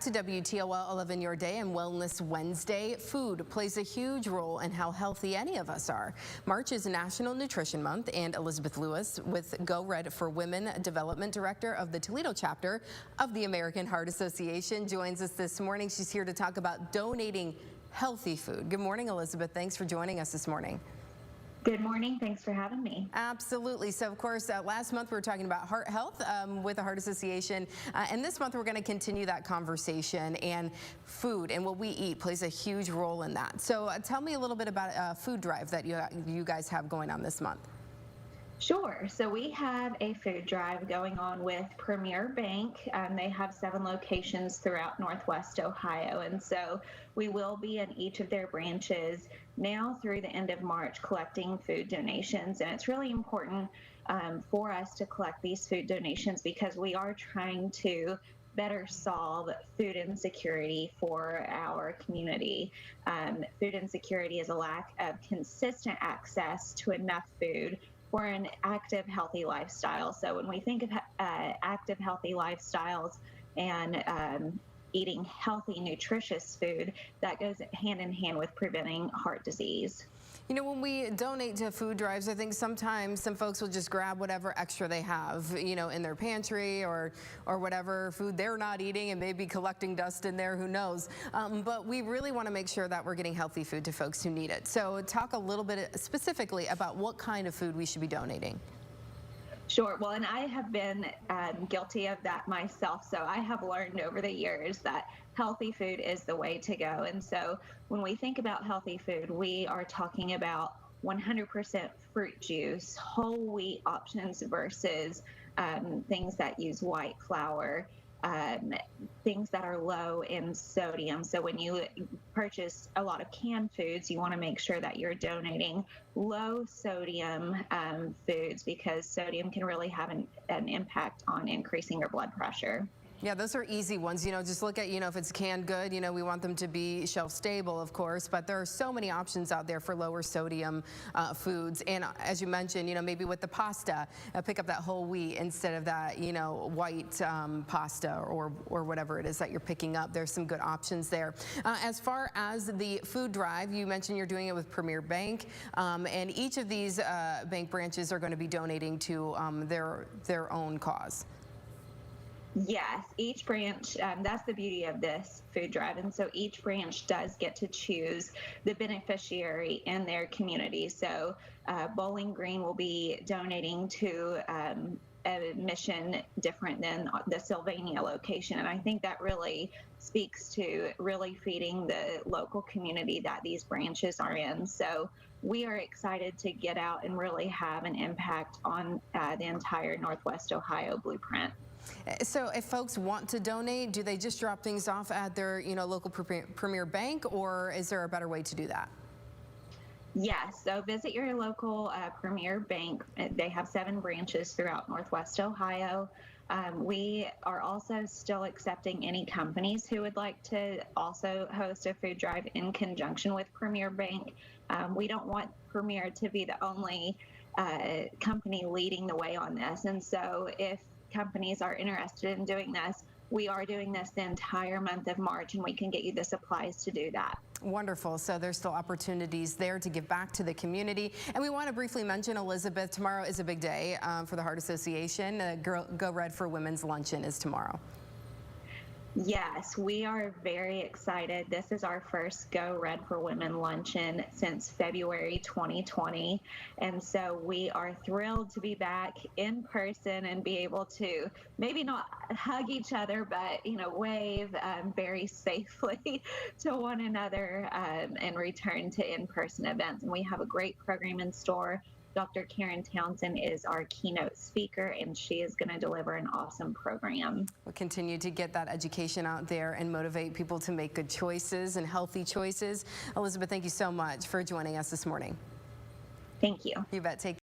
To WTOL 11 Your Day and Wellness Wednesday, food plays a huge role in how healthy any of us are. March is National Nutrition Month, and Elizabeth Lewis, with Go Red for Women Development Director of the Toledo chapter of the American Heart Association, joins us this morning. She's here to talk about donating healthy food. Good morning, Elizabeth. Thanks for joining us this morning. Good morning. Thanks for having me. Absolutely. So, of course, last month we were talking about heart health with the Heart Association, and this month we're going to continue that conversation. And food and what we eat plays a huge role in that. So, tell me a little bit about a food drive that you guys have going on this month. Sure. So we have a food drive going on with Premier Bank. They have 7 locations throughout Northwest Ohio. And so we will be in each of their branches now through the end of March collecting food donations. And it's really important for us to collect these food donations because we are trying to better solve food insecurity for our community. Food insecurity is a lack of consistent access to enough food for an active, healthy lifestyle. So when we think of active, healthy lifestyles and eating healthy, nutritious food, that goes hand in hand with preventing heart disease. You know, when we donate to food drives, I think sometimes some folks will just grab whatever extra they have, you know, in their pantry or whatever food they're not eating and maybe collecting dust in there, who knows. But we really want to make sure that we're getting healthy food to folks who need it. So talk a little bit specifically about what kind of food we should be donating. Sure. Well, and I have been guilty of that myself. So I have learned over the years that healthy food is the way to go. And so when we think about healthy food, we are talking about 100% fruit juice, whole wheat options versus things that use white flour. Things that are low in sodium. So when you purchase a lot of canned foods, you want to make sure that you're donating low sodium foods because sodium can really have an impact on increasing your blood pressure. Yeah, those are easy ones. You know, just look at, you know, if it's canned good, you know, we want them to be shelf stable, of course, but there are so many options out there for lower sodium foods. And as you mentioned, you know, maybe with the pasta, pick up that whole wheat instead of that, you know, white pasta or whatever it is that you're picking up. There's some good options there. As far as the food drive, you mentioned you're doing it with Premier Bank, and each of these bank branches are going to be donating to their own cause. Yes, each branch, that's the beauty of this food drive. And so each branch does get to choose the beneficiary in their community. So Bowling Green will be donating to a mission different than the Sylvania location. And I think that really speaks to really feeding the local community that these branches are in. So we are excited to get out and really have an impact on the entire Northwest Ohio blueprint. So if folks want to donate, do they just drop things off at their, you know, local Premier Bank, or is there a better way to do that? Yes, so visit your local Premier Bank. They have 7 branches throughout Northwest Ohio. We are also still accepting any companies who would like to also host a food drive in conjunction with Premier Bank. We don't want Premier to be the only company leading the way on this. And so if companies are interested in doing this, we are doing this the entire month of March, and we can get you the supplies to do that. Wonderful. So there's still opportunities there to give back to the community. And we want to briefly mention, Elizabeth, tomorrow is a big day for the Heart Association. Go Red for Women's Luncheon is tomorrow. Yes, we are very excited. This is our first Go Red for Women luncheon since February 2020. And so we are thrilled to be back in person and be able to maybe not hug each other, but, you know, wave very safely to one another and return to in-person events. And we have a great program in store. Dr. Karen Townsend is our keynote speaker, and she is going to deliver an awesome program. We'll continue to get that education out there and motivate people to make good choices and healthy choices. Elizabeth, thank you so much for joining us this morning. Thank you. You bet. Take